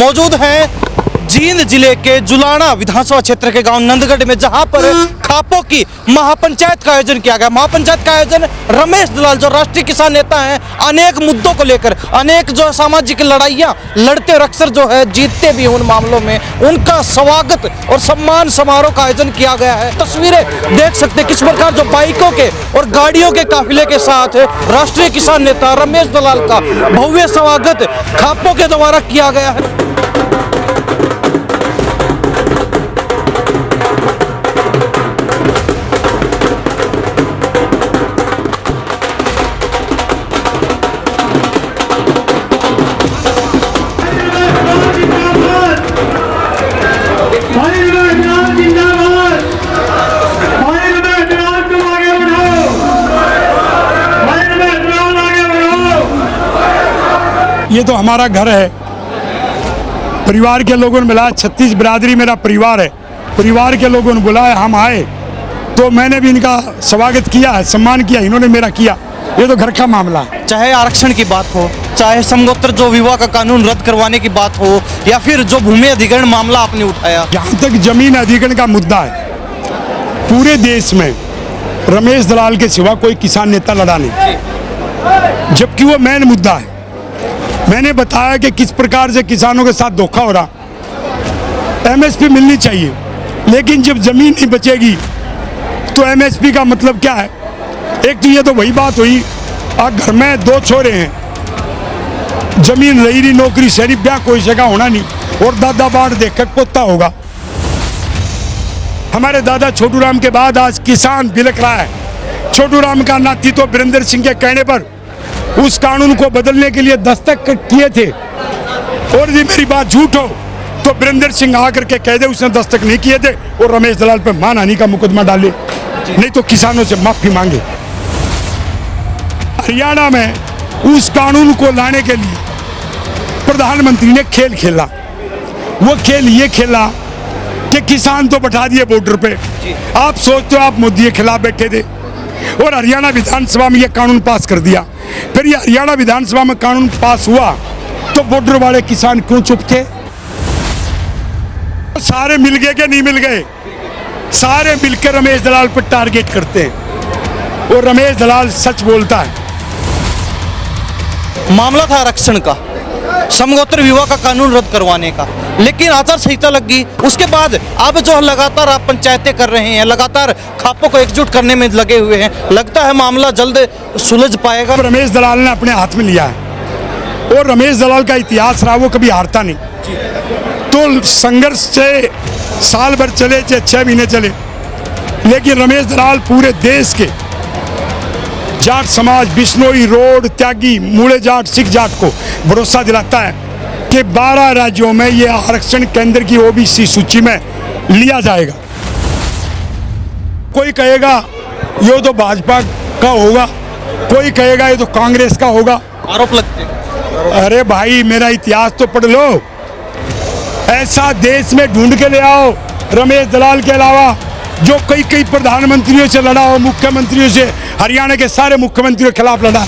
मौजूद है जींद जिले के जुलाना विधानसभा क्षेत्र के गांव नंदगढ़ में, जहां पर खापों की महापंचायत का आयोजन किया गया। महापंचायत का आयोजन रमेश दलाल जो राष्ट्रीय किसान नेता हैं, अनेक मुद्दों को लेकर अनेक जो सामाजिक लड़ाइयां लड़ते और अक्सर जो है जीतते भी उन मामलों में, उनका स्वागत और सम्मान समारोह का आयोजन किया गया है। तस्वीरें देख सकते किस प्रकार जो बाइकों के और गाड़ियों के काफिले के साथ राष्ट्रीय किसान नेता रमेश दलाल का भव्य स्वागत खापों के द्वारा किया गया है। ये तो हमारा घर है, परिवार के लोगों ने बुलाया, 36 बिरादरी मेरा परिवार है, परिवार के लोगों ने बुलाया, हम आए तो मैंने भी इनका स्वागत किया है, सम्मान किया, इन्होंने मेरा किया। ये तो घर का मामला है। चाहे आरक्षण की बात हो, चाहे समगोत्र जो विवाह का कानून रद्द करवाने की बात हो, या फिर जो भूमि अधिग्रहण मामला आपने उठाया, जहाँ तक जमीन अधिग्रहण का मुद्दा है, पूरे देश में रमेश दलाल के सिवा कोई किसान नेता लड़ा नहीं, जबकि वो मेन मुद्दा है। मैंने बताया कि किस प्रकार से किसानों के साथ धोखा हो रहा। एमएसपी मिलनी चाहिए, लेकिन जब जमीन नहीं बचेगी तो एमएसपी का मतलब क्या है? एक तो ये तो वही बात हुई, आप घर में 2 छोरे हैं, जमीन रही रही, नौकरी शरीफ ब्याह कोई जगह होना नहीं, और दादा बाढ़ देखकर पोता होगा। हमारे दादा छोटू राम के बाद आज किसान बिलख रहा है। छोटू राम का नाती तो वीरेंद्र सिंह के कहने पर उस कानून को बदलने के लिए दस्तक किए थे, और यदि मेरी बात झूठ हो तो वीरेंद्र सिंह आकर के कह दे उसने दस्तक नहीं किए थे, और रमेश दलाल पर मानहानि का मुकदमा डाले, नहीं तो किसानों से माफी मांगे। हरियाणा में उस कानून को लाने के लिए प्रधानमंत्री ने खेल खेला। वो खेल ये खेला कि किसान तो बैठा दिए बॉर्डर पे। आप सोचते हो आप मोदी के खिलाफ बैठे थे, और हरियाणा विधानसभा में ये कानून पास कर दिया। फिर ये हरियाणा विधानसभा में कानून पास हुआ तो बॉर्डर वाले किसान क्यों चुप थे? सारे मिल गए कि नहीं मिल गए? सारे मिलकर रमेश दलाल पर टारगेट करते हैं, और रमेश दलाल सच बोलता है। मामला था आरक्षण का, समगोत्र विवाह का कानून रद्द करवाने का, लेकिन आचार संहिता लग गई। उसके बाद अब जो लगातार आप पंचायतें कर रहे हैं, लगातार खापों को एकजुट करने में लगे हुए हैं, लगता है मामला जल्द सुलझ पाएगा। रमेश दलाल ने अपने हाथ में लिया है, और रमेश दलाल का इतिहास रहा, वो कभी हारता नहीं। तो संघर्ष से साल भर चले, चाहे 6 महीने चले, लेकिन रमेश दलाल पूरे देश के जाट समाज, बिश्नोई, रोड, त्यागी, मूले जाट, सिख जाट को भरोसा दिलाता है कि 12 राज्यों में ये आरक्षण केंद्र की ओबीसी सूची में लिया जाएगा। कोई कहेगा ये तो भाजपा का होगा, कोई कहेगा ये तो कांग्रेस का होगा, आरोप लगते हैं। अरे भाई मेरा इतिहास तो पढ़ लो। ऐसा देश में ढूंढ के ले आओ रमेश दलाल के अलावा जो कई प्रधानमंत्रियों से लड़ा हो, मुख्यमंत्रियों से, हरियाणा के सारे मुख्यमंत्रियों के खिलाफ लड़ा।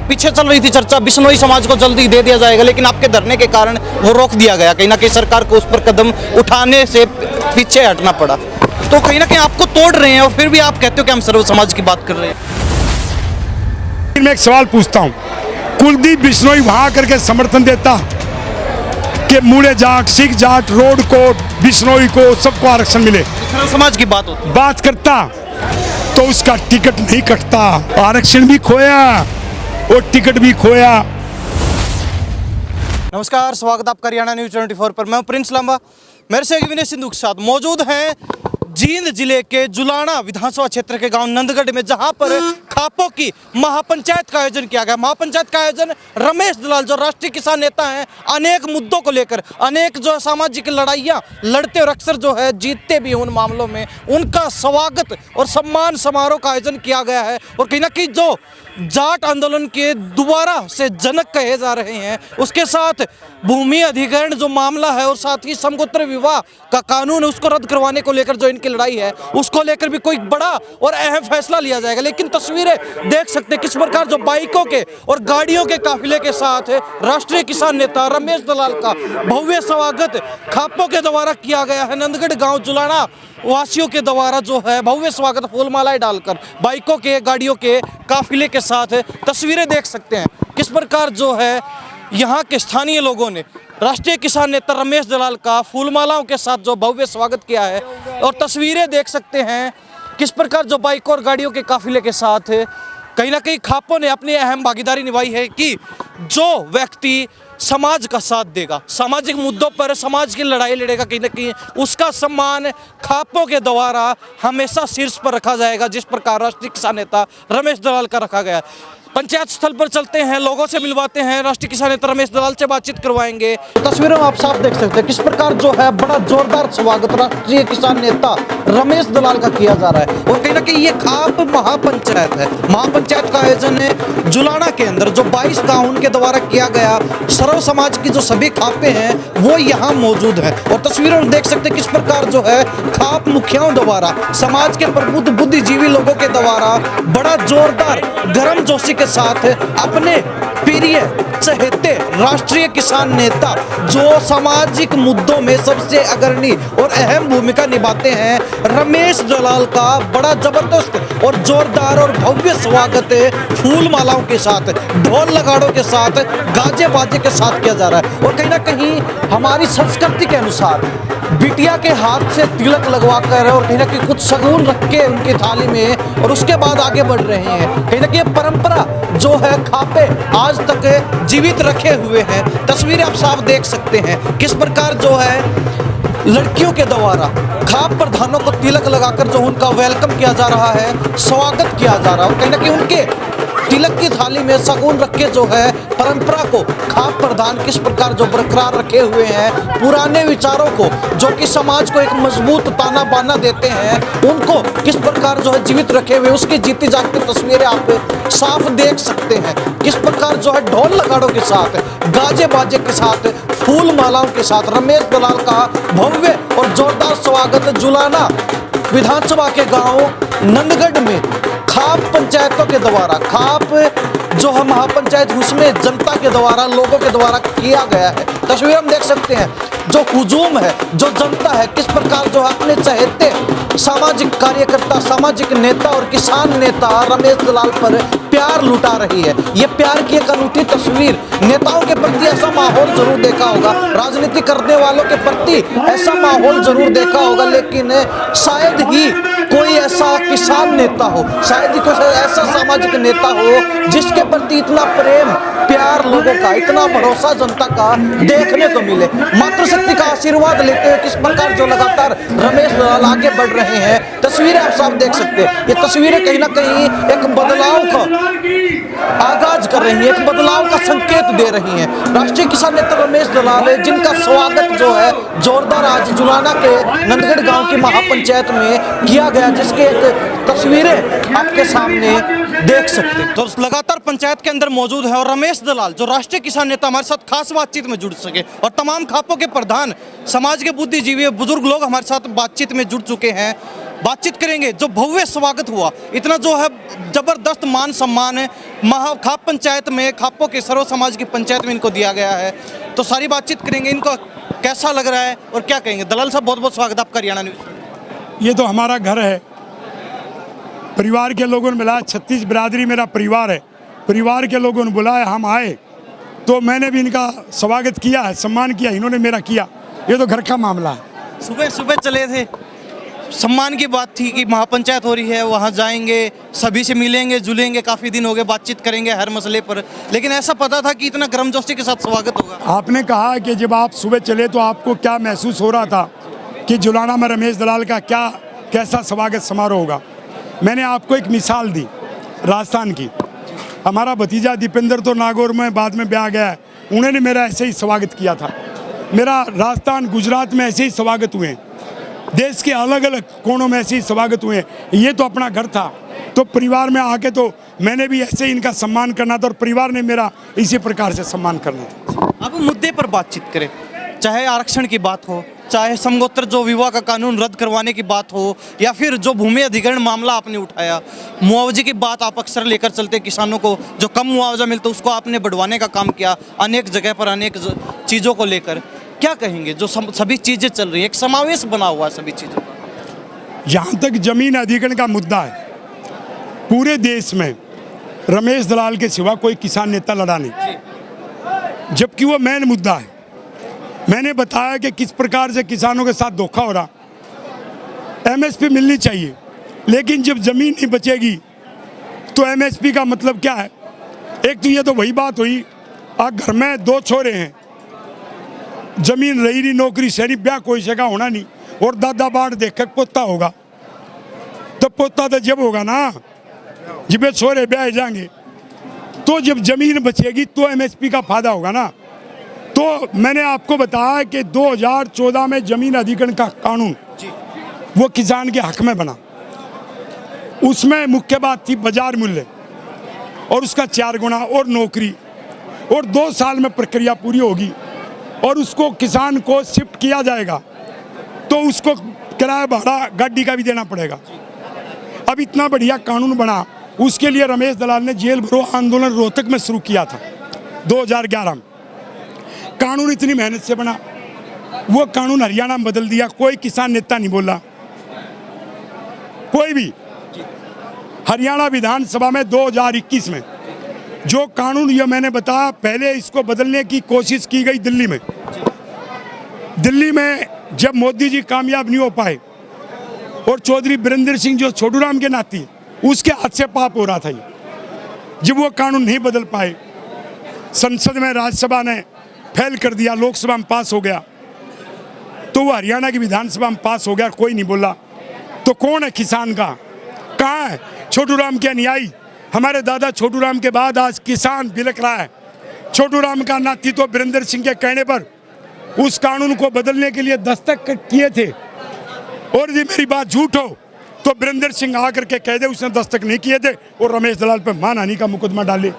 पीछे चल रही थी चर्चा बिश्नोई समाज को जल्दी दे दिया जाएगा, लेकिन आपके धरने के कारण वो रोक दिया गया। कहीं ना कहीं सरकार को उस पर कदम उठाने से पीछे हटना पड़ा। तो कहीं ना कहीं आपको तोड़ रहे हैं, और फिर भी आप कहते हो कि हम सर्व समाज की बात कर रहे हैं। मैं एक सवाल पूछता हूँ, कुलदीप बिश्नोई वहां करके समर्थन देता कि मूले जाट, सिख जाट, रोड को, बिश्नोई को, सबको आरक्षण मिले, सर्व समाज की बात होती, बात करता, तो उसका टिकट नहीं कटता। आरक्षण भी खोया और टिकट भी खोया। नमस्कार, स्वागत आपका हरियाणा न्यूज 24 पर। मैं प्रिंस लांबा, मेरे से विनय सिंधु के साथ मौजूद हैं जींद जिले के जुलाना विधानसभा क्षेत्र के गांव नंदगढ़ में, जहां पर खापों की महापंचायत का आयोजन किया गया। महापंचायत का आयोजन रमेश दलाल जो राष्ट्रीय किसान नेता हैं, अनेक मुद्दों को लेकर अनेक जो सामाजिक लड़ाइयां लड़ते और अक्सर जो है जीतते भी उन मामलों में, उनका स्वागत और सम्मान समारोह का आयोजन किया गया है। और कहीं ना कहीं जो जाट आंदोलन के दोबारा से जनक कहे जा रहे हैं। उसके साथ भूमि अधिग्रहण जो मामला है और साथ ही समगोत्र विवाह का कानून है उसको रद्द करवाने को लेकर जो इनकी लड़ाई है उसको लेकर भी कोई बड़ा और अहम फैसला लिया जाएगा। लेकिन तस्वीरें देख सकते हैं किस प्रकार जो बाइकों के और गाड़ियों के काफिले के साथ राष्ट्रीय किसान नेता रमेश दलाल का भव्य स्वागत खापों के द्वारा किया गया है। नंदगढ़ गांव जुलाना वासियों के द्वारा जो है भव्य स्वागत फूलमालाएं डालकर बाइकों के गाड़ियों के काफिले के साथ तस्वीरें देख सकते हैं किस प्रकार जो है यहाँ के स्थानीय लोगों ने राष्ट्रीय किसान नेता रमेश दलाल का फूलमालाओं के साथ जो भव्य स्वागत किया है। और तस्वीरें देख सकते हैं किस प्रकार जो बाइकों और गाड़ियों के काफिले के साथ कहीं ना कहीं खापों ने अपनी अहम भागीदारी निभाई है कि जो व्यक्ति समाज का साथ देगा, सामाजिक मुद्दों पर समाज की लड़ाई लड़ेगा, कहीं ना कहीं उसका सम्मान खापों के द्वारा हमेशा शीर्ष पर रखा जाएगा, जिस प्रकार राष्ट्रीय किसान नेता रमेश दलाल का रखा गया। पंचायत स्थल पर चलते हैं, लोगों से मिलवाते हैं, राष्ट्रीय किसान नेता रमेश दलाल से बातचीत करवाएंगे। तस्वीरों में आप साफ देख सकते हैं किस प्रकार जो है बड़ा जोरदार स्वागत राष्ट्रीय किसान नेता रमेश दलाल का किया जा रहा है। और कहीं ना कहीं ये खाप महापंचायत है, महापंचायत का आयोजन है जुलाना के अंदर जो 22 गाँव उनके द्वारा किया गया। सर्व समाज की जो सभी खापे हैं वो यहाँ मौजूद है। और तस्वीरों में देख सकते हैं किस प्रकार जो है खाप मुखियाओं द्वारा समाज के प्रबुद्ध बुद्धिजीवी लोगों के द्वारा बड़ा जोरदार गर्म जोशी के साथ अपने प्रिय चहेते राष्ट्रीय किसान नेता जो सामाजिक मुद्दों में सबसे अग्रणी और अहम भूमिका निभाते हैं रमेश दलाल का बड़ा जबरदस्त और जोरदार और भव्य स्वागत फूल मालाओं के साथ, ढोल लगाड़ों के साथ, गाजे बाजे के साथ किया जा रहा है। और कहीं ना कहीं हमारी संस्कृति के अनुसार बिटिया के हाथ से तिलक लगवा कर और कहीं ना कहीं कुछ शगुन रख के उनकी थाली में और उसके बाद आगे बढ़ रहे हैं। कहीं ना कहीं परंपरा जो है खापे आज तक जीवित रखे हुए हैं। तस्वीरें आप साफ देख सकते हैं किस प्रकार जो है लड़कियों के द्वारा खाप प्रधानों को तिलक लगाकर जो उनका वेलकम किया जा रहा है, स्वागत किया जा रहा है। और कहीं ना कहीं उनके तिलक की थाली में शगुन रख के जो है परंपरा को खाप प्रधान किस प्रकार जो बरकरार रखे हुए हैं, पुराने विचारों को जो कि समाज को एक मजबूत ताना बाना देते हैं उनको किस प्रकार जो है जीवित रखे हुए, उसकी जीती जागती तस्वीरें आप साफ देख सकते हैं। किस प्रकार जो है ढोल लगाड़ों के साथ, गाजे बाजे के साथ, फूल मालाओं के साथ रमेश दलाल का भव्य और जोरदार स्वागत जुलाना विधानसभा के गांव नंदगढ़ में खाप पंचायतों के द्वारा, खाप जो है महापंचायत उसमें जनता के द्वारा, लोगों के द्वारा किया गया है। तस्वीर हम देख सकते हैं जो हुजूम है, जो जनता है किस प्रकार जो अपने चहेते सामाजिक कार्यकर्ता, सामाजिक नेता और किसान नेता रमेश दलाल पर प्यार लुटा रही है। ये प्यार की एक अनूठी तस्वीर, नेताओं के प्रति ऐसा माहौल जरूर देखा होगा, राजनीति करने वालों के प्रति ऐसा माहौल जरूर देखा होगा, लेकिन शायद ही कोई ऐसा किसान नेता हो, शायद ही कोई ऐसा सामाजिक नेता हो जिसके प्रति इतना प्रेम प्यार लोगों का, इतना भरोसा जनता का देखने को मिले। मातृशक्ति का आशीर्वाद लेते हुए किस प्रकार जो लगातार रमेश दलाल आगे बढ़ रहे हैं, तस्वीरें आप साफ देख सकते हैं। ये तस्वीरें कहीं ना कहीं एक बदलाव का आगाज कर रही है, एक बदलाव का संकेत दे रही हैं। राष्ट्रीय किसान नेता रमेश दलाल जिनका स्वागत जो है जोरदार आज जुलाना के नंदगढ़ गांव की महापंचायत में किया गया, जिसके एक तस्वीरें आपके सामने देख सकते हैं। तो लगातार पंचायत के अंदर मौजूद है और रमेश दलाल जो राष्ट्रीय किसान नेता हमारे साथ खास बातचीत में जुड़ सके और तमाम खापों के प्रधान, समाज के बुद्धिजीवी, बुजुर्ग लोग हमारे साथ बातचीत में जुड़ चुके हैं। बातचीत करेंगे जो भव्य स्वागत हुआ, इतना जो है जबरदस्त मान सम्मान है खाप पंचायत में, खापों के सर्व समाज की पंचायत में इनको दिया गया है। तो सारी बातचीत करेंगे, इनको कैसा लग रहा है और क्या कहेंगे। दलाल साहब बहुत बहुत स्वागत आपका हरियाणा न्यूज़। ये तो हमारा घर है, परिवार के लोगों ने बुलाया, 36 बिरादरी मेरा परिवार है, परिवार के लोगों ने बुलाया, हम आए तो मैंने भी इनका स्वागत किया है, सम्मान किया, इन्होंने मेरा किया। ये तो घर का मामला है। सुबह सुबह चले थे, सम्मान की बात थी कि महापंचायत हो रही है, वहाँ जाएंगे, सभी से मिलेंगे जुलेंगे, काफ़ी दिन हो गए, बातचीत करेंगे हर मसले पर, लेकिन ऐसा पता था कि इतना गर्मजोशी के साथ स्वागत होगा। आपने कहा कि जब आप सुबह चले तो आपको क्या महसूस हो रहा था कि जुलाना में रमेश दलाल का क्या कैसा स्वागत समारोह होगा। मैंने आपको एक मिसाल दी राजस्थान की। हमारा भतीजा दीपेंद्र तो नागौर में बाद में ब्याह गया है, उन्होंने मेरा ऐसे ही स्वागत किया था। मेरा राजस्थान गुजरात में ऐसे ही स्वागत हुए, देश के अलग अलग कोनों में ऐसे ही स्वागत हुए। ये तो अपना घर था, तो परिवार में आके तो मैंने भी ऐसे ही इनका सम्मान करना था और परिवार ने मेरा इसी प्रकार से सम्मान करना था। अब मुद्दे पर बातचीत करें, चाहे आरक्षण की बात हो, चाहे समगोत्र जो विवाह का कानून रद्द करवाने की बात हो, या फिर जो भूमि अधिग्रहण मामला आपने उठाया, मुआवजे की बात आप अक्सर लेकर चलते, किसानों को जो कम मुआवजा मिलता उसको आपने बढ़वाने का काम किया, अनेक जगह पर अनेक चीज़ों को लेकर क्या कहेंगे? जो सभी चीज़ें चल रही है, एक समावेश बना हुआ है सभी चीज़ों का। जहाँ तक जमीन अधिग्रहण का मुद्दा है, पूरे देश में रमेश दलाल के सिवा कोई किसान नेता लड़ा नहीं, जबकि वो मेन मुद्दा है। मैंने बताया कि किस प्रकार से किसानों के साथ धोखा हो रहा। एमएसपी मिलनी चाहिए, लेकिन जब जमीन नहीं बचेगी तो एमएसपी का मतलब क्या है? एक तो ये तो वही बात हुई, आप घर में 2 छोरे हैं, जमीन रही नहीं, नौकरी शहरी, ब्याह कोई जगह होना नहीं, और दादा बाट देख पोता होगा, तो पोता तो जब होगा ना जब छोरे ब्याह जाएंगे, तो जब जमीन बचेगी तो एमएसपी का फायदा होगा ना। तो मैंने आपको बताया कि 2014 में जमीन अधिग्रहण का कानून वो किसान के हक में बना। उसमें मुख्य बात थी बाजार मूल्य और उसका 4 गुना और नौकरी, और 2 साल में प्रक्रिया पूरी होगी और उसको किसान को शिफ्ट किया जाएगा, तो उसको किराया भाड़ा गाड़ी का भी देना पड़ेगा। अब इतना बढ़िया कानून बना, उसके लिए रमेश दलाल ने जेल भरो आंदोलन रोहतक में शुरू किया था 2011 में। कानून इतनी मेहनत से बना, वो कानून हरियाणा में बदल दिया, कोई किसान नेता नहीं बोला, कोई भी। हरियाणा विधानसभा में 2021 में जो कानून ये मैंने बताया, पहले इसको बदलने की कोशिश की गई दिल्ली में। दिल्ली में जब मोदी जी कामयाब नहीं हो पाए और चौधरी बीरेंद्र सिंह जो छोटू राम के नाती, उसके हाथ से पाप हो रहा था ये, जब वो कानून नहीं बदल पाए, संसद में राज्यसभा ने फेल कर दिया, लोकसभा में पास हो गया, तो वो हरियाणा की विधानसभा में पास हो गया, कोई नहीं बोला। तो कौन है किसान का? कहाँ है छोटू राम के अनुयायी? हमारे दादा छोटू राम के बाद आज किसान बिलख रहा है। छोटू राम का नाती तो बीरेंद्र सिंह के कहने पर उस कानून को बदलने के लिए दस्तखत किए थे, और यदि मेरी बात झूठ हो तो बीरेंद्र सिंह आकर के कह दे उसने दस्तखत नहीं किए थे और रमेश दलाल पर मानहानि का मुकदमा डाले,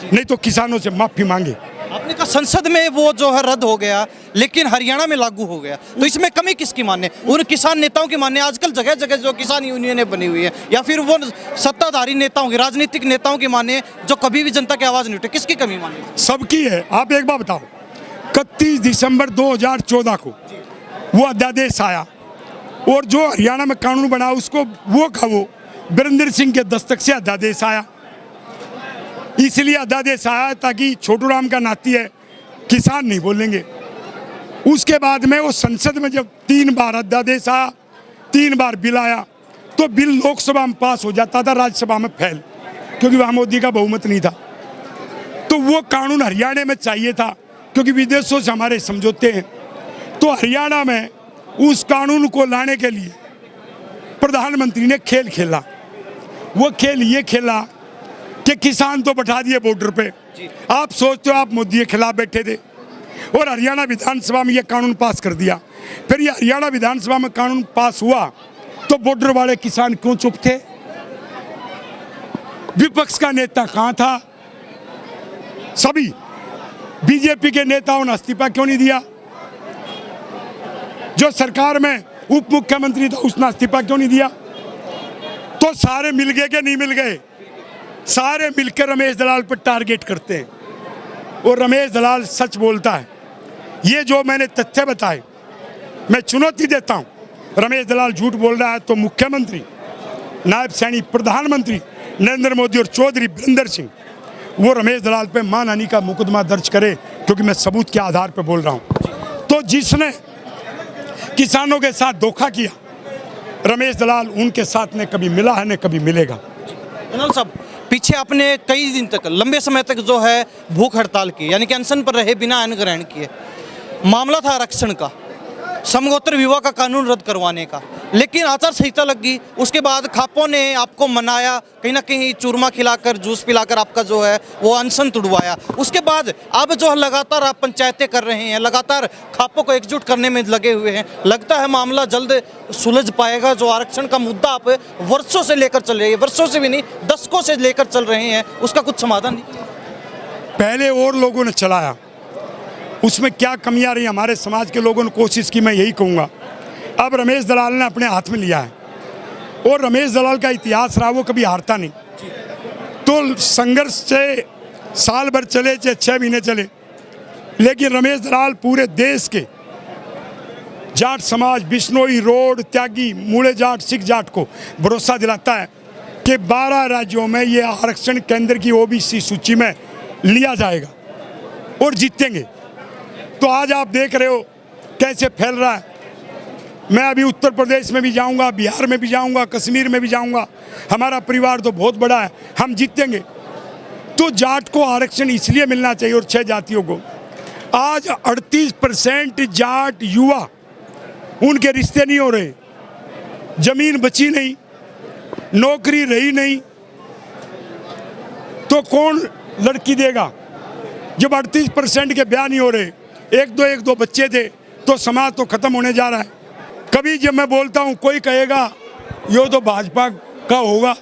नहीं तो किसानों से माफी मांगे। आपने कहा संसद में वो जो है रद्द हो गया, लेकिन हरियाणा में लागू हो गया, तो इसमें कमी किसकी माने? उन किसान नेताओं की माने? आजकल जगह जगह जो किसान यूनियनें बनी हुई है, या फिर वो सत्ताधारी नेताओं की, राजनीतिक नेताओं की माने जो कभी भी जनता की आवाज़ नहीं उठे? किसकी कमी माने? सबकी है। आप एक बात बताओ, 31 दिसंबर 2014 को वो अध्यादेश आया और जो हरियाणा में कानून बना उसको वो बीरेंद्र सिंह के दस्तक से अध्यादेश आया। इसलिए अध्यादेश आया ताकि छोटू राम का नाती है, किसान नहीं बोलेंगे। उसके बाद में वो संसद में जब 3 बार अध्यादेश आया, 3 बार बिल आया, तो बिल लोकसभा में पास हो जाता था, राज्यसभा में फेल, क्योंकि वहाँ मोदी का बहुमत नहीं था। तो वो कानून हरियाणा में चाहिए था, क्योंकि विदेशों से हमारे समझौते हैं। तो हरियाणा में उस कानून को लाने के लिए प्रधानमंत्री ने खेल खेला। वो खेल ये खेला कि किसान तो बैठा दिए बॉर्डर पे। आप सोचते हो आप मोदी के खिलाफ बैठे थे, और हरियाणा विधानसभा में ये कानून पास कर दिया। फिर ये हरियाणा विधानसभा में कानून पास हुआ तो बॉर्डर वाले किसान क्यों चुप थे? विपक्ष का नेता कहाँ था? सभी बीजेपी के नेताओं ने इस्तीफा क्यों नहीं दिया? जो सरकार में उप मुख्यमंत्री था उसने इस्तीफा क्यों नहीं दिया? तो सारे मिल गए कि नहीं मिल गए? सारे मिलकर रमेश दलाल पर टारगेट करते हैं, और रमेश दलाल सच बोलता है। ये जो मैंने तथ्य बताए, मैं चुनौती देता हूं, रमेश दलाल झूठ बोल रहा है तो मुख्यमंत्री, नायब सैनी प्रधानमंत्री नरेंद्र मोदी और चौधरी बीरेंद्र सिंह वो रमेश दलाल पे मानहानि का मुकदमा दर्ज करे, क्योंकि मैं सबूत के आधार पर बोल रहा हूं। तो जिसने किसानों के साथ धोखा किया, रमेश दलाल उनके साथ ने कभी मिला है न कभी मिलेगा। जनरल साहब, पीछे आपने कई दिन तक, लंबे समय तक जो है भूख हड़ताल की, यानी कि अनशन पर रहे, बिना अन्न ग्रहण किए। मामला था आरक्षण का, समगोत्र विवाह का कानून रद्द करवाने का। लेकिन आचार संहिता लग गई, उसके बाद खापों ने आपको मनाया, कहीं ना कहीं चूरमा खिलाकर जूस पिलाकर आपका जो है वो अनशन तुड़वाया। उसके बाद अब जो है लगातार आप पंचायतें कर रहे हैं, लगातार खापों को एकजुट करने में लगे हुए हैं। लगता है मामला जल्द सुलझ पाएगा। जो आरक्षण का मुद्दा आप वर्षों से लेकर चल रहे हैं, वर्षों से भी नहीं दशकों से लेकर चल रहे हैं, उसका कुछ समाधान नहीं? पहले और लोगों ने चलाया, उसमें क्या कमियां रही, हमारे समाज के लोगों ने कोशिश की, मैं यही कहूँगा। अब रमेश दलाल ने अपने हाथ में लिया है, और रमेश दलाल का इतिहास रहा, वो कभी हारता नहीं। तो संघर्ष से साल भर चले चाहे 6 महीने चले, लेकिन रमेश दलाल पूरे देश के जाट समाज, बिश्नोई, रोड, त्यागी, मूले जाट, सिख जाट को भरोसा दिलाता है कि 12 राज्यों में ये आरक्षण केंद्र की ओबीसी सूची में लिया जाएगा और जीतेंगे। तो आज आप देख रहे हो कैसे फैल रहा है। मैं अभी उत्तर प्रदेश में भी जाऊंगा, बिहार में भी जाऊंगा, कश्मीर में भी जाऊंगा। हमारा परिवार तो बहुत बड़ा है, हम जीतेंगे। तो जाट को आरक्षण इसलिए मिलना चाहिए, और 6 जातियों को। आज 38% जाट युवा, उनके रिश्ते नहीं हो रहे, जमीन बची नहीं, नौकरी रही नहीं, तो कौन लड़की देगा? जब 38% के ब्याह नहीं हो रहे, एक दो बच्चे थे, तो समाज तो खत्म होने जा रहा है। कभी जब मैं बोलता हूँ, कोई कहेगा ये तो भाजपा का होगा,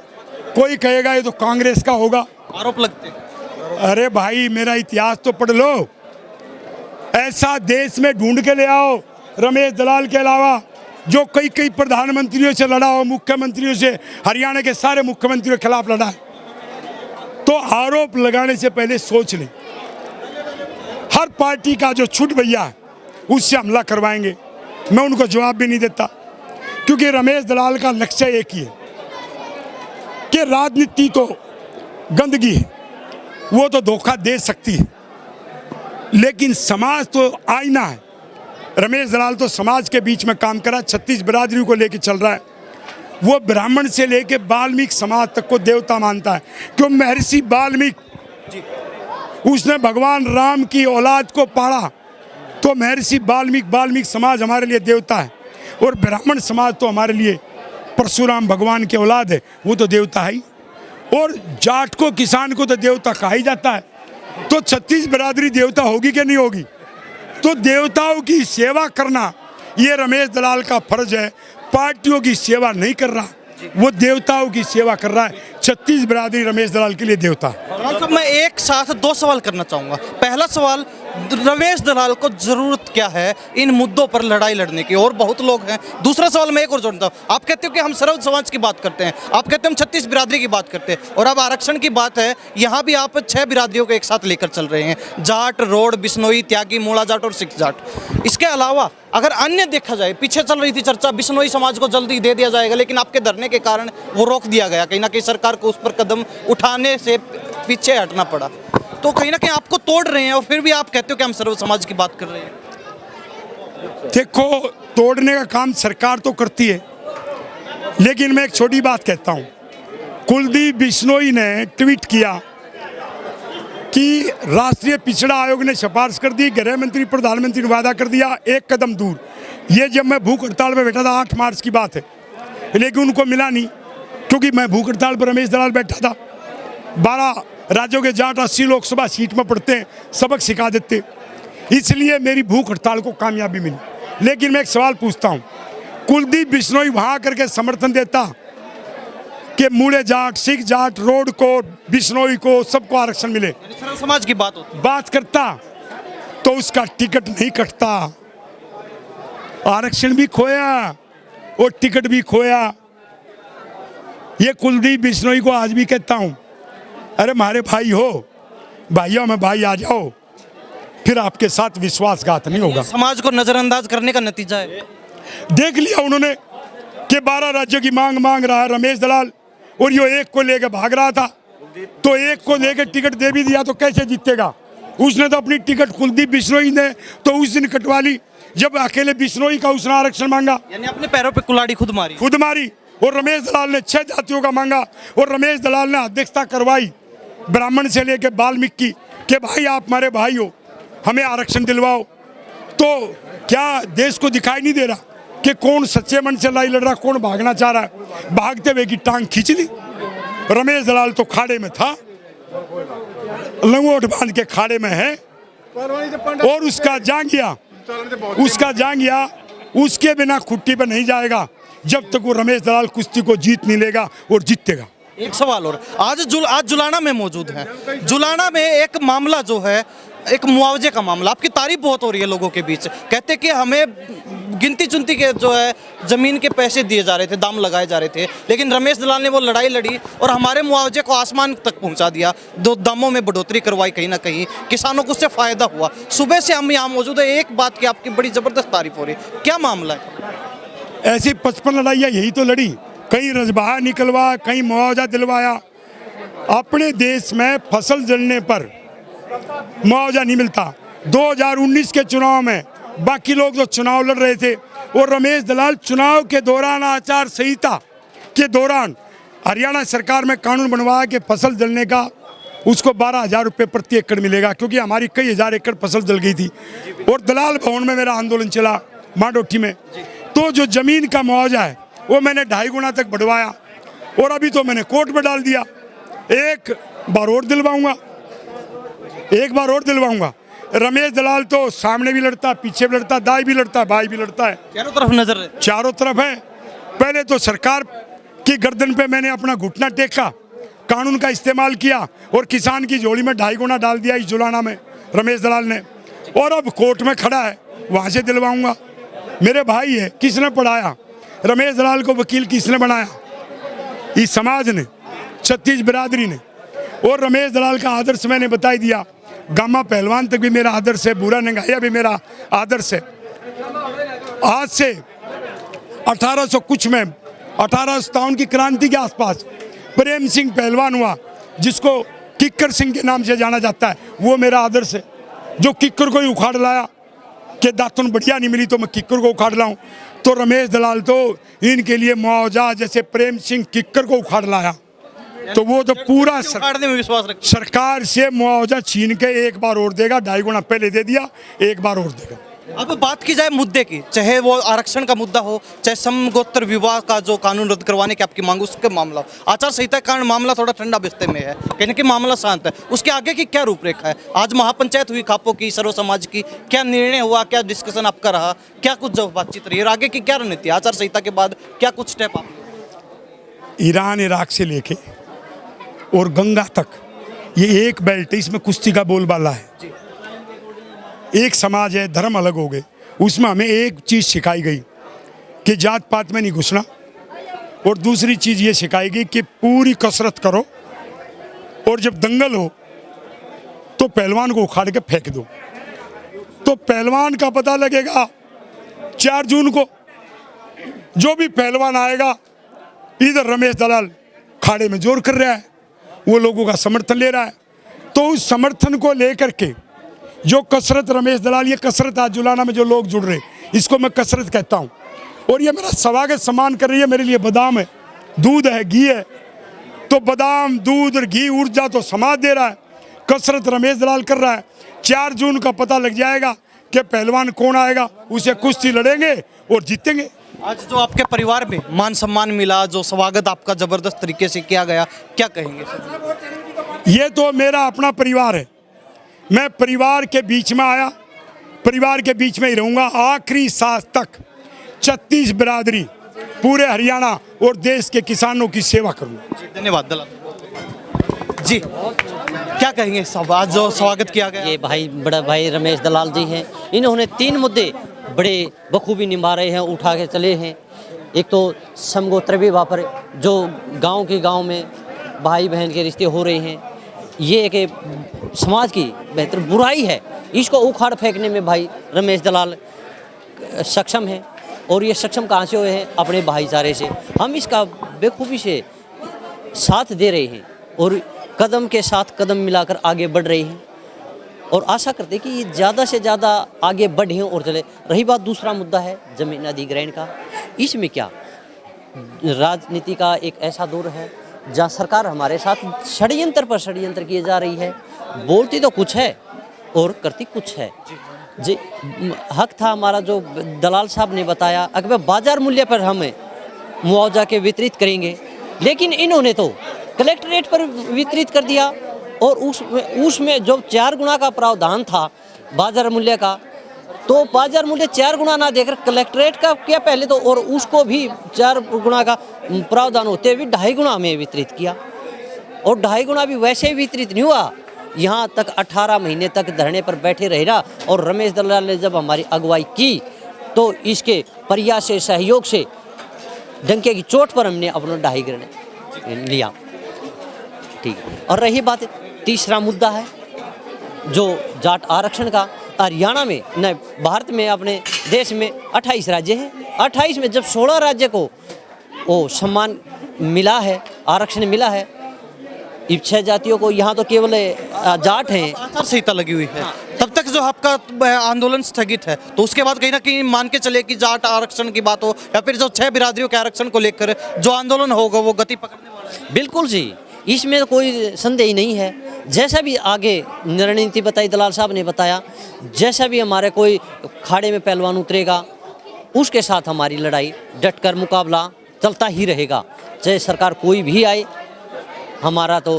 कोई कहेगा ये तो कांग्रेस का होगा, आरोप लगते। अरे भाई, मेरा इतिहास तो पढ़ लो। ऐसा देश में ढूंढ के ले आओ रमेश दलाल के अलावा जो कई प्रधानमंत्रियों से लड़ा हो, मुख्यमंत्रियों से, हरियाणा के सारे मुख्यमंत्रियों के खिलाफ लड़ा है। तो आरोप लगाने से पहले सोच लें। हर पार्टी का जो छुट भैया है उससे हमला करवाएंगे, मैं उनको जवाब भी नहीं देता, क्योंकि रमेश दलाल का लक्ष्य एक ही है कि राजनीति तो गंदगी है, वो तो धोखा दे सकती है, लेकिन समाज तो आईना है। रमेश दलाल तो समाज के बीच में काम करा, 36 बिरादरी को लेकर चल रहा है। वो ब्राह्मण से लेके वाल्मीकि समाज तक को देवता मानता है, क्यों? महर्षि वाल्मीकि, उसने भगवान राम की औलाद को पाला, तो महर्षि वाल्मीकि समाज हमारे लिए देवता है, और ब्राह्मण समाज तो हमारे लिए परशुराम भगवान की औलाद है, वो तो देवता है ही। और जाट को, किसान को तो देवता कहा ही जाता है। तो 36 बिरादरी देवता होगी कि नहीं होगी? तो देवताओं की सेवा करना ये रमेश दलाल का फर्ज है। पार्टियों की सेवा नहीं कर रहा, वो देवताओं की सेवा कर रहा है। 36 बिरादरी रमेश दलाल के लिए देवता। साहब, मैं एक साथ 2 सवाल करना चाहूँगा। पहला सवाल, रमेश दलाल को जरूरत क्या है इन मुद्दों पर लड़ाई लड़ने की, और बहुत लोग हैं। दूसरा सवाल मैं एक और जोड़ता हूँ, आप कहते हो कि हम सर्व समाज की बात करते हैं, आप कहते हैं हम 36 बिरादरी की बात करते हैं, और अब आरक्षण की बात है, यहाँ भी आप 6 बिरादरियों को एक साथ लेकर चल रहे हैं, जाट, रोड, बिश्नोई, त्यागी, मूला जाट और सिख जाट। इसके अलावा अगर अन्य देखा जाए, पीछे चल रही थी चर्चा बिश्नोई समाज को जल्दी दे दिया जाएगा, लेकिन आपके धरने के कारण वो रोक दिया गया, कहीं ना कहीं सरकार को उस पर कदम उठाने से पीछे हटना पड़ा। तो कहीं ना कहीं आपको तोड़ रहे हैं, और फिर भी आप कहते हो कि हम सर्व समाज की बात कर रहे हैं। देखो, तोड़ने का काम सरकार तो करती है, लेकिन मैं एक छोटी बात कहता हूं। कुलदीप बिश्नोई ने ट्वीट किया कि राष्ट्रीय पिछड़ा आयोग ने सिफारिश कर दी, गृह मंत्री, प्रधानमंत्री ने वादा कर दिया, एक कदम दूर। ये जब मैं भूख हड़ताल में बैठा था, 8 मार्च की बात है, लेकिन उनको मिला नहीं, क्योंकि मैं भूख हड़ताल पर रमेश दलाल बैठा था। 12 राज्यों के जाट 80 लोकसभा सीट में पढ़ते हैं, सबक सिखा देते, इसलिए मेरी भूख हड़ताल को कामयाबी मिली। लेकिन मैं एक सवाल पूछता हूँ, कुलदीप बिश्नोई वहाँ करके समर्थन देता कि मूले जाट, सिख जाट, रोड को, बिश्नोई को, सबको आरक्षण मिले, सर्व समाज की बात होती, बात करता, तो उसका टिकट नहीं कटता। आरक्षण भी खोया और टिकट भी खोया। ये कुलदीप बिश्नोई को आज भी कहता हूं, अरे हमारे भाई हो, भाइयों में भाई आ जाओ, फिर आपके साथ विश्वासघात नहीं होगा। समाज को नजरअंदाज करने का नतीजा है। देख लिया उन्होंने कि 12 राज्यों की मांग रहा है रमेश दलाल, और ये एक को लेकर भाग रहा था, तो एक को लेकर टिकट दे भी दिया, तो कैसे जीतेगा? उसने तो अपनी टिकट कुलदीप बिश्नोई ने तो उस दिन कटवा ली जब अकेले बिश्नोई का उसने आरक्षण मांगा, यानी अपने पैरों पे कुल्हाड़ी खुद मारी। और रमेश दलाल ने 6 जातियों का मांगा, और रमेश दलाल ने अध्यक्षता करवाई ब्राह्मण से लेकर वाल्मीकि के भाई आप हमारे भाई हो, हमें आरक्षण दिलवाओ। तो क्या देश को दिखाई नहीं दे रहा कि कौन सच्चे मन से लड़ाई लड़ रहा, कौन भागना चाह रहा है। भागते हुए की टांग खींच ली। रमेश दलाल तो खाड़े में था, लंगोट बांध के खाड़े में है, और उसका जांगिया उसके बिना खुट्टी पर नहीं जाएगा जब तक वो रमेश दलाल कुश्ती को जीत नहीं लेगा, और जीतेगा। एक सवाल और, आज जुलाना में मौजूद है। जुलाना में एक मामला जो है, एक मुआवजे का मामला, आपकी तारीफ बहुत हो रही है लोगों के बीच, कहते कि हमें गिनती चुनती के जो है जमीन के पैसे दिए जा रहे थे, दाम लगाए जा रहे थे, लेकिन रमेश दलाल ने वो लड़ाई लड़ी और हमारे मुआवजे को आसमान तक पहुंचा दिया। दो दामों में बढ़ोतरी करवाई, कहीं ना कहीं किसानों को उससे फायदा हुआ। सुबह से हम यहाँ मौजूद है, एक बात की आपकी बड़ी जबरदस्त तारीफ हो रही है, क्या मामला है? ऐसी 55 लड़ाइयाँ यही तो लड़ी, कहीं रजबाहा निकलवा, कहीं मुआवजा दिलवाया। अपने देश में फसल जलने पर मुआवजा नहीं मिलता। 2019 के चुनाव में बाकी लोग जो चुनाव लड़ रहे थे, और रमेश दलाल चुनाव के दौरान, आचार संहिता के दौरान हरियाणा सरकार में कानून बनवाया कि फसल जलने का उसको 12,000 रुपये प्रति एकड़ मिलेगा, क्योंकि हमारी कई हजार एकड़ फसल जल गई थी। और दलाल भवन में मेरा आंदोलन चला, मांडोठी में। तो जो जमीन का मुआवजा है वो मैंने 2.5 गुना तक बढ़वाया, और अभी तो मैंने कोर्ट में डाल दिया। एक बार और दिलवाऊंगा। रमेश दलाल तो सामने भी लड़ता, पीछे भी लड़ता, दाई भी लड़ता, भाई भी लड़ता है, चारों तरफ नजर है, चारों तरफ है। पहले तो सरकार की गर्दन पे मैंने अपना घुटना टेका, कानून का इस्तेमाल किया, और किसान की झोली में 2.5 गुना डाल दिया इस जुलाना में रमेश दलाल ने। और अब कोर्ट में खड़ा है, वहां से दिलवाऊंगा। मेरे भाई है, किसने पढ़ाया रमेश दलाल को? वकील किसने बनाया? इस समाज ने, छत्तीस बिरादरी ने। और रमेश दलाल का आदर्श मैंने बता दिया। गामा पहलवान तक भी मेरा आदर्श है, बुरा नंगाया भी मेरा आदर्श है। आज से 1800 कुछ में, 1857 की क्रांति के आसपास प्रेम सिंह पहलवान हुआ, जिसको किक्कर सिंह के नाम से जाना जाता है, वो मेरा आदर्श है। जो किक्कर को ही उखाड़ लाया कि दातुन बढ़िया नहीं मिली तो मैं किक्कर को उखाड़ लाऊं, तो रमेश दलाल तो इनके लिए मुआवजा जैसे प्रेम सिंह किक्कर को उखाड़ लाया। तो वो तो पूरा उखाड़ने में विश्वास रखते हैं। सरकार से मुआवजा छीन के एक बार और देगा, 2.5 गुना पहले दे दिया, एक बार और देगा। अब बात की जाए मुद्दे की, चाहे वो आरक्षण का मुद्दा हो, चाहे समगोत्र विवाह का जो कानून रद्द करवाने की आपकी मांग, उसका मामला हो, आचार संहिता के कारण मामला थोड़ा ठंडा बिस्ते में है, कहने की मामला शांत है, उसके आगे की क्या रूपरेखा है? आज महापंचायत हुई खापों की, सर्व समाज की, क्या निर्णय हुआ, क्या डिस्कशन आपका रहा, क्या कुछ जो बातचीत रही, और आगे की क्या रणनीति? आचार संहिता के बाद क्या कुछ स्टेप आप? ईरान इराक से लेके और गंगा तक ये एक बेल्ट है, इसमें कुश्ती का बोलबाला है। एक समाज है, धर्म अलग हो गए, उसमें हमें एक चीज़ सिखाई गई कि जात पात में नहीं घुसना, और दूसरी चीज़ ये सिखाई गई कि पूरी कसरत करो, और जब दंगल हो तो पहलवान को उखाड़ के फेंक दो। तो पहलवान का पता लगेगा 4 जून को। जो भी पहलवान आएगा, इधर रमेश दलाल खाड़े में जोर कर रहा है, वो लोगों का समर्थन ले रहा है, तो उस समर्थन को लेकर के जो कसरत रमेश दलाल, ये कसरत आज जुलाना में जो लोग जुड़ रहे, इसको मैं कसरत कहता हूँ। और ये मेरा स्वागत सम्मान कर रही है। मेरे लिए बादाम है, दूध है, घी है, तो बादाम, दूध और घी, ऊर्जा तो समाज दे रहा है, कसरत रमेश दलाल कर रहा है। 4 जून का पता लग जाएगा कि पहलवान कौन आएगा, उसे कुश्ती लड़ेंगे और जीतेंगे। आज जो आपके परिवार में मान सम्मान मिला, जो स्वागत आपका जबरदस्त तरीके से किया गया, क्या कहेंगे? ये तो मेरा अपना परिवार है, मैं परिवार के बीच में आया, परिवार के बीच में ही रहूंगा आखिरी सांस तक। 36 बिरादरी, पूरे हरियाणा और देश के किसानों की सेवा करूंगा। धन्यवाद दलाल जी। क्या कहेंगे सब, आज जो स्वागत किया गया? ये भाई, बड़ा भाई रमेश दलाल जी हैं, इन्होंने 3 मुद्दे बड़े बखूबी निभा रहे हैं, उठा के चले हैं। एक तो समगोत्र विवाह पर जो गांव के गांव में भाई बहन के रिश्ते हो रहे हैं, ये एक समाज की बेहतर बुराई है, इसको उखाड़ फेंकने में भाई रमेश दलाल सक्षम है। और ये सक्षम कहाँ से हुए हैं? अपने भाईचारे से। हम इसका बेखूबी से साथ दे रहे हैं और कदम के साथ कदम मिलाकर आगे बढ़ रहे हैं, और आशा करते हैं कि ये ज़्यादा से ज़्यादा आगे बढ़ें और चले। रही बात दूसरा मुद्दा है जमीन अधिग्रहण का, इसमें क्या राजनीति का एक ऐसा दौर है जहाँ सरकार हमारे साथ षड्यंत्र पर षड्यंत्र किए जा रही है। बोलती तो कुछ है और करती कुछ है। जी हक था हमारा, जो दलाल साहब ने बताया अगर बाजार मूल्य पर हमें मुआवजा के वितरित करेंगे, लेकिन इन्होंने तो कलेक्ट्रेट पर वितरित कर दिया। और उसमें जो 4 गुना का प्रावधान था बाजार मूल्य का, तो बाजार मूल्य 4 गुना ना देकर कलेक्ट्रेट का किया पहले तो, और उसको भी 4 गुना का प्रावधान होते हुए 2.5 गुना में वितरित किया। और 2.5 गुना भी वैसे ही वितरित नहीं हुआ, यहाँ तक 18 महीने तक धरने पर बैठे रहा। और रमेश दलाल ने जब हमारी अगुवाई की तो इसके प्रयास से, सहयोग से, डंके की चोट पर हमने अपना 2.5 गुना लिया। ठीक है। और रही बात तीसरा मुद्दा है जो जाट आरक्षण का। हरियाणा में न, भारत में, अपने देश में 28 राज्य हैं। 28 में जब 16 राज्य को वो सम्मान मिला है, आरक्षण मिला है, 6 जातियों को, यहाँ तो केवल जाट हैं। आचार संहिता लगी हुई है, तब तक जो आपका आंदोलन स्थगित है, तो उसके बाद कहीं ना कहीं मान के चले कि जाट आरक्षण की बात हो या फिर जो 6 बिरादरियों के आरक्षण को लेकर जो आंदोलन होगा वो गति पकड़ने वाला है। बिल्कुल जी, इसमें कोई संदेह नहीं है। जैसा भी आगे रणनीति बताई दलाल साहब ने बताया, जैसा भी हमारे कोई खाड़े में पहलवान उतरेगा उसके साथ हमारी लड़ाई, डटकर मुकाबला चलता ही रहेगा, चाहे सरकार कोई भी आए। हमारा तो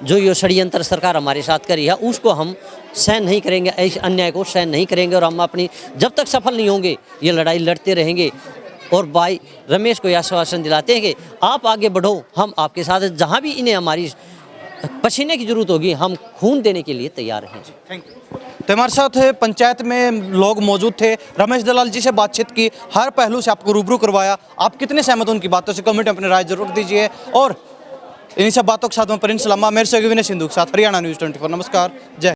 जो ये षड्यंत्र सरकार हमारे साथ करी है उसको हम सहन नहीं करेंगे, ऐसे अन्याय को सहन नहीं करेंगे। और हम अपनी जब तक सफल नहीं होंगे ये लड़ाई लड़ते रहेंगे। और भाई रमेश को यह आश्वासन दिलाते हैं कि आप आगे बढ़ो, हम आपके साथ हैं। जहाँ भी इन्हें हमारी पसीने की जरूरत होगी हम खून देने के लिए तैयार हैं। Thank you. तो हमारे साथ पंचायत में लोग मौजूद थे, रमेश दलाल जी से बातचीत की, हर पहलू से आपको रूबरू करवाया। आप कितने सहमत हो उनकी बातों से, कमेंट में अपनी राय जरूर दीजिए। और इन्हीं सब बातों के साथ मैं परिंस लामा, मेरे से विनय सिंधु के साथ हरियाणा न्यूज़ 24। नमस्कार, जय।